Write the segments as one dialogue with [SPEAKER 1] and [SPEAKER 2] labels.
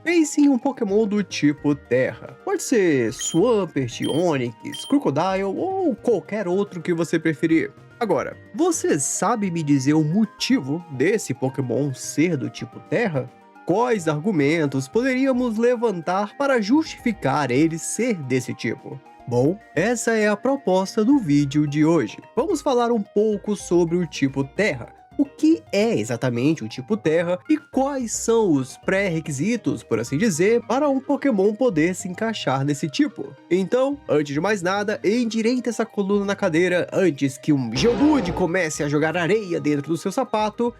[SPEAKER 1] Pense em um Pokémon do tipo Terra. Pode ser Swampert, Onix, Crocodile ou qualquer outro que você preferir. Agora, você sabe me dizer o motivo desse Pokémon ser do tipo Terra? Quais argumentos poderíamos levantar para justificar ele ser desse tipo? Bom, essa é a proposta do vídeo de hoje. Vamos falar um pouco sobre o tipo Terra. O que é exatamente o tipo Terra e quais são os pré-requisitos, por assim dizer, para um Pokémon poder se encaixar nesse tipo. Então, antes de mais nada, endireita essa coluna na cadeira antes que um Geodude comece a jogar areia dentro do seu sapato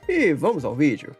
[SPEAKER 1] e vamos ao vídeo.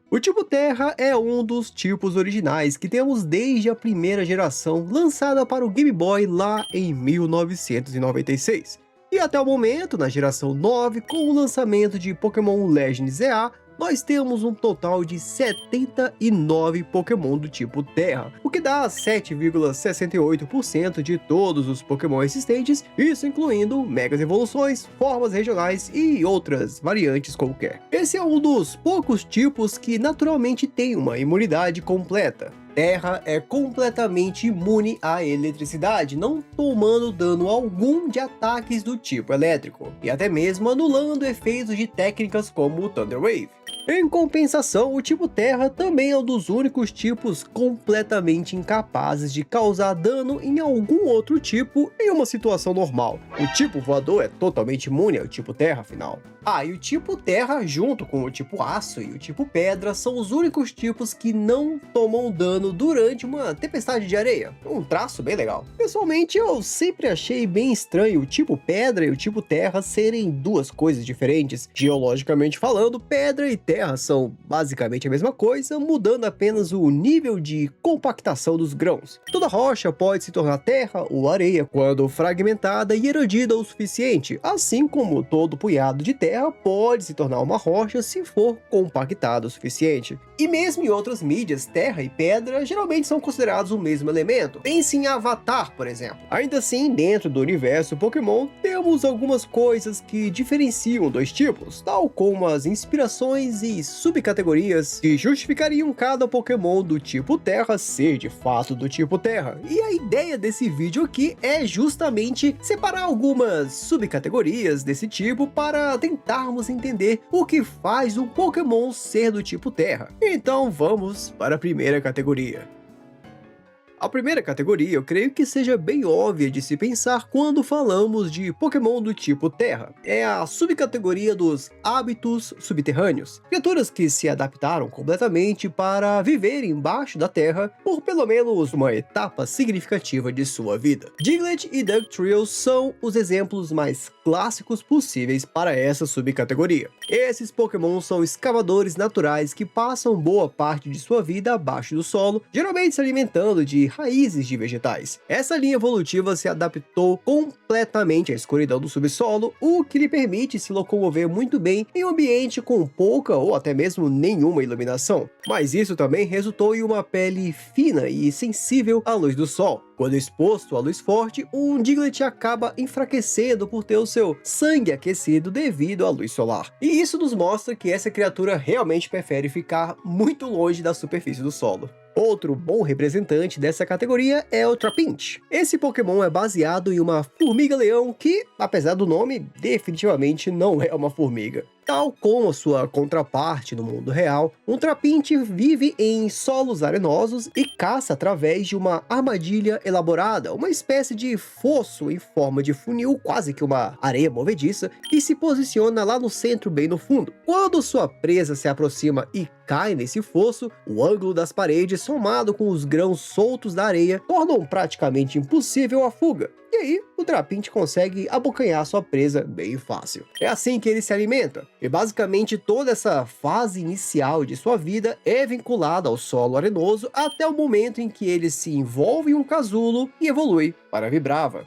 [SPEAKER 1] O tipo Terra é um dos tipos originais que temos desde a primeira geração lançada para o Game Boy lá em 1996. E até o momento, na geração 9, com o lançamento de Pokémon Legends EA, nós temos um total de 79 Pokémon do tipo Terra, o que dá 7,68% de todos os Pokémon existentes, isso incluindo Megas Evoluções, formas regionais e outras variantes qualquer. Esse é um dos poucos tipos que naturalmente tem uma imunidade completa. Terra é completamente imune à eletricidade, não tomando dano algum de ataques do tipo elétrico, e até mesmo anulando efeitos de técnicas como o Thunder Wave. Em compensação, o tipo Terra também é um dos únicos tipos completamente incapazes de causar dano em algum outro tipo em uma situação normal. O tipo Voador é totalmente imune ao tipo Terra, afinal. E o tipo Terra, junto com o tipo Aço e o tipo Pedra, são os únicos tipos que não tomam dano durante uma tempestade de areia. Um traço bem legal. Pessoalmente, eu sempre achei bem estranho o tipo Pedra e o tipo Terra serem duas coisas diferentes. Geologicamente falando, Pedra e Terra são basicamente a mesma coisa, mudando apenas o nível de compactação dos grãos. Toda rocha pode se tornar terra ou areia quando fragmentada e erodida o suficiente, assim como todo punhado de terra pode se tornar uma rocha se for compactado o suficiente. E mesmo em outras mídias, terra e pedra geralmente são considerados o mesmo elemento. Pense em Avatar, por exemplo. Ainda assim, dentro do universo Pokémon, temos algumas coisas que diferenciam dois tipos, tal como as inspirações e subcategorias que justificariam cada Pokémon do tipo Terra ser de fato do tipo Terra. E a ideia desse vídeo aqui é justamente separar algumas subcategorias desse tipo para tentarmos entender o que faz um Pokémon ser do tipo Terra. Então vamos para a primeira categoria. A primeira categoria eu creio que seja bem óbvia de se pensar quando falamos de Pokémon do tipo Terra. É a subcategoria dos hábitos subterrâneos, criaturas que se adaptaram completamente para viver embaixo da Terra por pelo menos uma etapa significativa de sua vida. Diglett e Dugtrio são os exemplos mais clássicos possíveis para essa subcategoria. Esses Pokémon são escavadores naturais que passam boa parte de sua vida abaixo do solo, geralmente se alimentando de raízes de vegetais. Essa linha evolutiva se adaptou completamente à escuridão do subsolo, o que lhe permite se locomover muito bem em um ambiente com pouca ou até mesmo nenhuma iluminação. Mas isso também resultou em uma pele fina e sensível à luz do sol. Quando exposto à luz forte, um Diglett acaba enfraquecendo por ter o seu sangue aquecido devido à luz solar. E isso nos mostra que essa criatura realmente prefere ficar muito longe da superfície do solo. Outro bom representante dessa categoria é o Trapinch. Esse Pokémon é baseado em uma formiga-leão que, apesar do nome, definitivamente não é uma formiga. Tal como a sua contraparte no mundo real, um Trapinch vive em solos arenosos e caça através de uma armadilha elaborada, uma espécie de fosso em forma de funil, quase que uma areia movediça, que se posiciona lá no centro, bem no fundo. Quando sua presa se aproxima e cai nesse fosso, o ângulo das paredes, somado com os grãos soltos da areia, tornam praticamente impossível a fuga. E aí, o Trapinch consegue abocanhar sua presa bem fácil. É assim que ele se alimenta. E basicamente toda essa fase inicial de sua vida é vinculada ao solo arenoso até o momento em que ele se envolve em um casulo e evolui para Vibrava.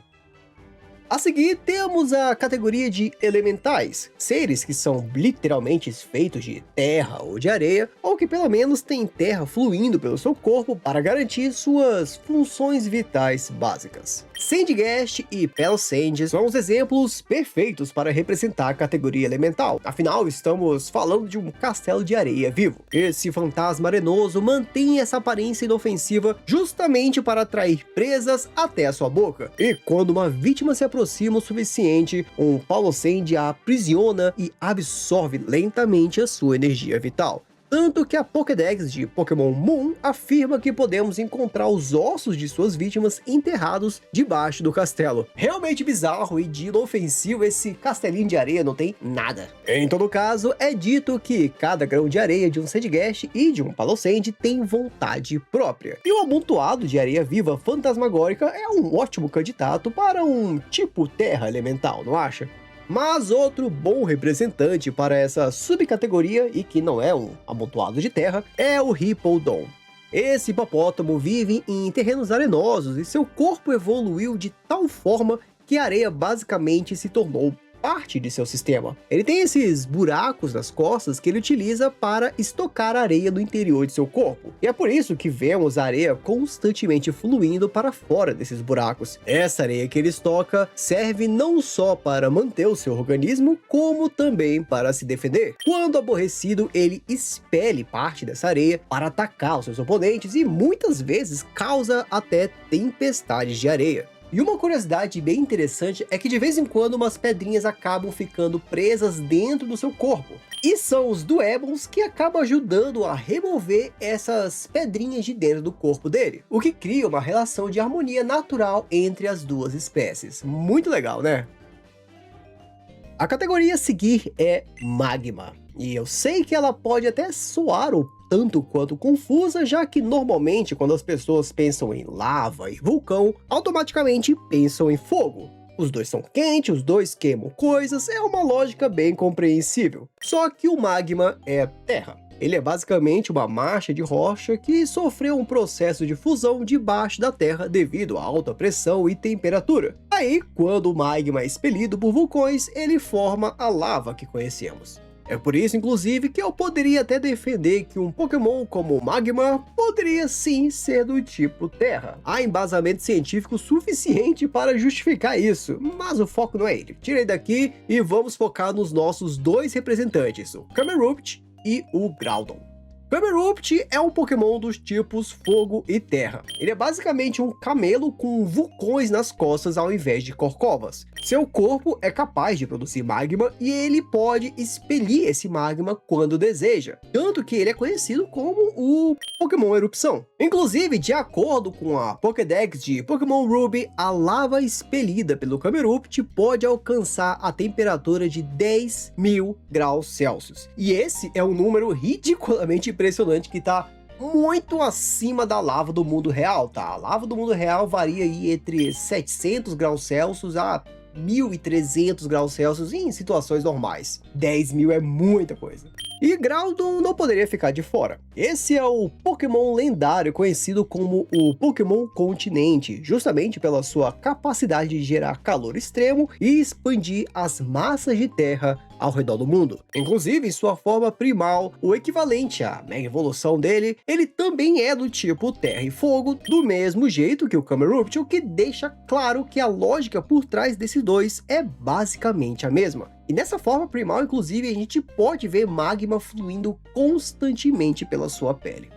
[SPEAKER 1] A seguir, temos a categoria de elementais, seres que são literalmente feitos de terra ou de areia, ou que pelo menos têm terra fluindo pelo seu corpo para garantir suas funções vitais básicas. Sandygast e Palossand são os exemplos perfeitos para representar a categoria elemental. Afinal, estamos falando de um castelo de areia vivo. Esse fantasma arenoso mantém essa aparência inofensiva justamente para atrair presas até a sua boca. E quando uma vítima se aproxima o suficiente, um Palossand a aprisiona e absorve lentamente a sua energia vital. Tanto que a Pokédex de Pokémon Moon afirma que podemos encontrar os ossos de suas vítimas enterrados debaixo do castelo. Realmente bizarro e de inofensivo, esse castelinho de areia não tem nada. Em todo caso, é dito que cada grão de areia de um Sandygast e de um Palossand tem vontade própria. E o amontoado de areia viva fantasmagórica é um ótimo candidato para um tipo terra elemental, não acha? Mas outro bom representante para essa subcategoria, e que não é um amontoado de terra, é o Hippowdon. Esse hipopótamo vive em terrenos arenosos e seu corpo evoluiu de tal forma que a areia basicamente se tornou parte de seu sistema. Ele tem esses buracos nas costas que ele utiliza para estocar areia no interior de seu corpo. E é por isso que vemos a areia constantemente fluindo para fora desses buracos. Essa areia que ele estoca serve não só para manter o seu organismo, como também para se defender. Quando aborrecido, ele expele parte dessa areia para atacar os seus oponentes e muitas vezes causa até tempestades de areia. E uma curiosidade bem interessante é que de vez em quando umas pedrinhas acabam ficando presas dentro do seu corpo. E são os Duebons que acabam ajudando a remover essas pedrinhas de dentro do corpo dele, o que cria uma relação de harmonia natural entre as duas espécies. Muito legal, né? A categoria a seguir é Magma. E eu sei que ela pode até soar um tanto quanto confusa, já que normalmente quando as pessoas pensam em lava e vulcão, automaticamente pensam em fogo. Os dois são quentes, os dois queimam coisas, é uma lógica bem compreensível. Só que o magma é terra. Ele é basicamente uma marcha de rocha que sofreu um processo de fusão debaixo da terra devido à alta pressão e temperatura. Aí, quando o magma é expelido por vulcões, ele forma a lava que conhecemos. É por isso, inclusive, que eu poderia até defender que um Pokémon como o Magma poderia sim ser do tipo Terra. Há embasamento científico suficiente para justificar isso, mas o foco não é ele. Tirei daqui e vamos focar nos nossos dois representantes, o Camerupt e o Groudon. Camerupt é um Pokémon dos tipos Fogo e Terra. Ele é basicamente um camelo com vulcões nas costas ao invés de corcovas. Seu corpo é capaz de produzir magma e ele pode expelir esse magma quando deseja, tanto que ele é conhecido como o Pokémon Erupção. Inclusive, de acordo com a Pokédex de Pokémon Ruby, a lava expelida pelo Camerupt pode alcançar a temperatura de 10.000 graus Celsius. E esse é um número ridiculamente impressionante que tá muito acima da lava do mundo real, tá? A lava do mundo real varia aí entre 700 graus Celsius a 1.300 graus Celsius em situações normais. 10.000 é muita coisa. E Groudon não poderia ficar de fora. Esse é o Pokémon lendário conhecido como o Pokémon Continente, justamente pela sua capacidade de gerar calor extremo e expandir as massas de terra ao redor do mundo. Inclusive, em sua forma primal, o equivalente à Mega Evolução dele, ele também é do tipo Terra e Fogo, do mesmo jeito que o Camerupt, o que deixa claro que a lógica por trás desses dois é basicamente a mesma. E nessa forma primal, inclusive, a gente pode ver magma fluindo constantemente pela sua pele.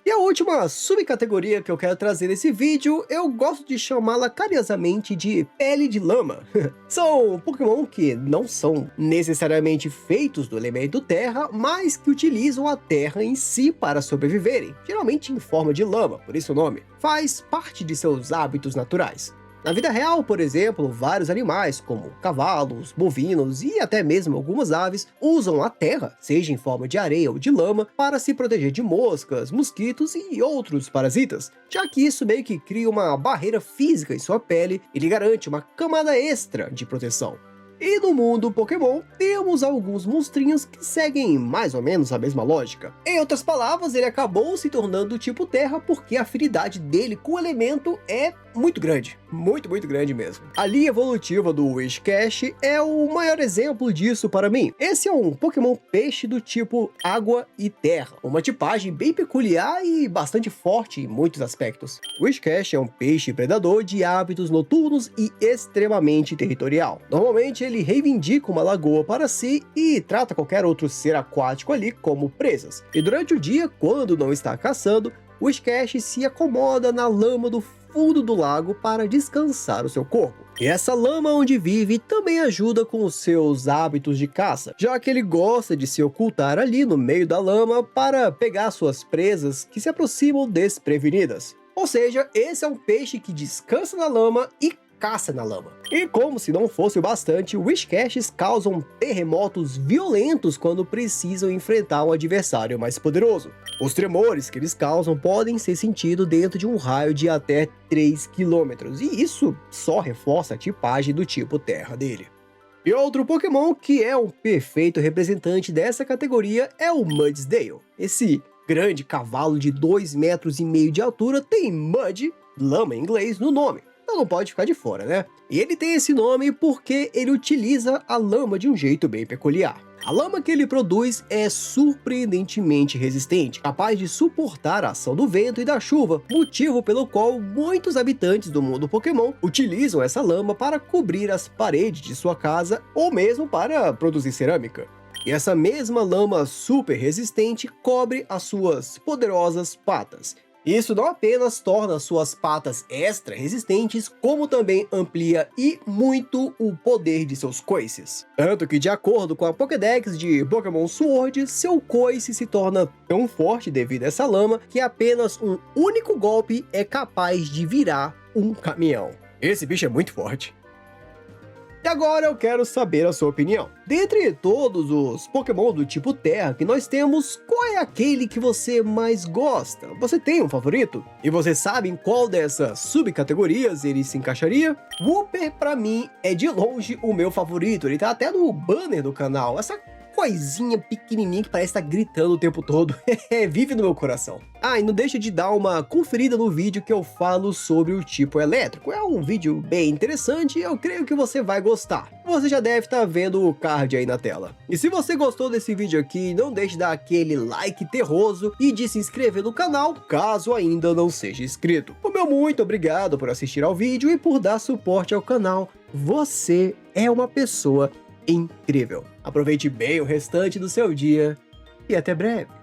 [SPEAKER 1] E a última subcategoria que eu quero trazer nesse vídeo, eu gosto de chamá-la carinhosamente de pele de lama. São Pokémon que não são necessariamente feitos do elemento terra, mas que utilizam a terra em si para sobreviverem, geralmente em forma de lama, por isso o nome. Faz parte de seus hábitos naturais. Na vida real, por exemplo, vários animais, como cavalos, bovinos e até mesmo algumas aves, usam a terra, seja em forma de areia ou de lama, para se proteger de moscas, mosquitos e outros parasitas, já que isso meio que cria uma barreira física em sua pele e lhe garante uma camada extra de proteção. E no mundo Pokémon, temos alguns monstrinhos que seguem mais ou menos a mesma lógica. Em outras palavras, ele acabou se tornando do tipo terra porque a afinidade dele com o elemento é muito grande. muito grande mesmo. A linha evolutiva do Whiscash é o maior exemplo disso para mim. Esse é um Pokémon peixe do tipo água e terra, uma tipagem bem peculiar e bastante forte em muitos aspectos. O Whiscash é um peixe predador de hábitos noturnos e extremamente territorial. Normalmente ele reivindica uma lagoa para si e trata qualquer outro ser aquático ali como presas. E durante o dia, quando não está caçando, o Whiscash se acomoda na lama do fundo do lago para descansar o seu corpo. E essa lama onde vive também ajuda com os seus hábitos de caça, já que ele gosta de se ocultar ali no meio da lama para pegar suas presas que se aproximam desprevenidas. Ou seja, esse é um peixe que descansa na lama e caça na lama. E como se não fosse o bastante, Whiscashes causam terremotos violentos quando precisam enfrentar um adversário mais poderoso. Os tremores que eles causam podem ser sentidos dentro de um raio de até 3 km, e isso só reforça a tipagem do tipo terra dele. E outro Pokémon que é um perfeito representante dessa categoria é o Mudsdale. Esse grande cavalo de 2,5 metros de altura tem Mud, lama em inglês, no nome. Então não pode ficar de fora, né? E ele tem esse nome porque ele utiliza a lama de um jeito bem peculiar. A lama que ele produz é surpreendentemente resistente, capaz de suportar a ação do vento e da chuva, motivo pelo qual muitos habitantes do mundo Pokémon utilizam essa lama para cobrir as paredes de sua casa ou mesmo para produzir cerâmica. E essa mesma lama super resistente cobre as suas poderosas patas. Isso não apenas torna suas patas extra resistentes, como também amplia e muito o poder de seus coices. Tanto que, de acordo com a Pokédex de Pokémon Sword, seu coice se torna tão forte devido a essa lama que apenas um único golpe é capaz de virar um caminhão. Esse bicho é muito forte. E agora eu quero saber a sua opinião. Dentre todos os Pokémon do tipo Terra que nós temos, qual é aquele que você mais gosta? Você tem um favorito? E você sabe em qual dessas subcategorias ele se encaixaria? Wooper, pra mim, é de longe o meu favorito. Ele tá até no banner do canal. Essa coisinha pequenininha que parece estar gritando o tempo todo. Vive no meu coração. Ah, e não deixa de dar uma conferida no vídeo que eu falo sobre o tipo elétrico. É um vídeo bem interessante e eu creio que você vai gostar. Você já deve estar vendo o card aí na tela. E se você gostou desse vídeo aqui, não deixe de dar aquele like terroso e de se inscrever no canal, caso ainda não seja inscrito. O meu muito obrigado por assistir ao vídeo e por dar suporte ao canal. Você é uma pessoa incrível. Aproveite bem o restante do seu dia e até breve.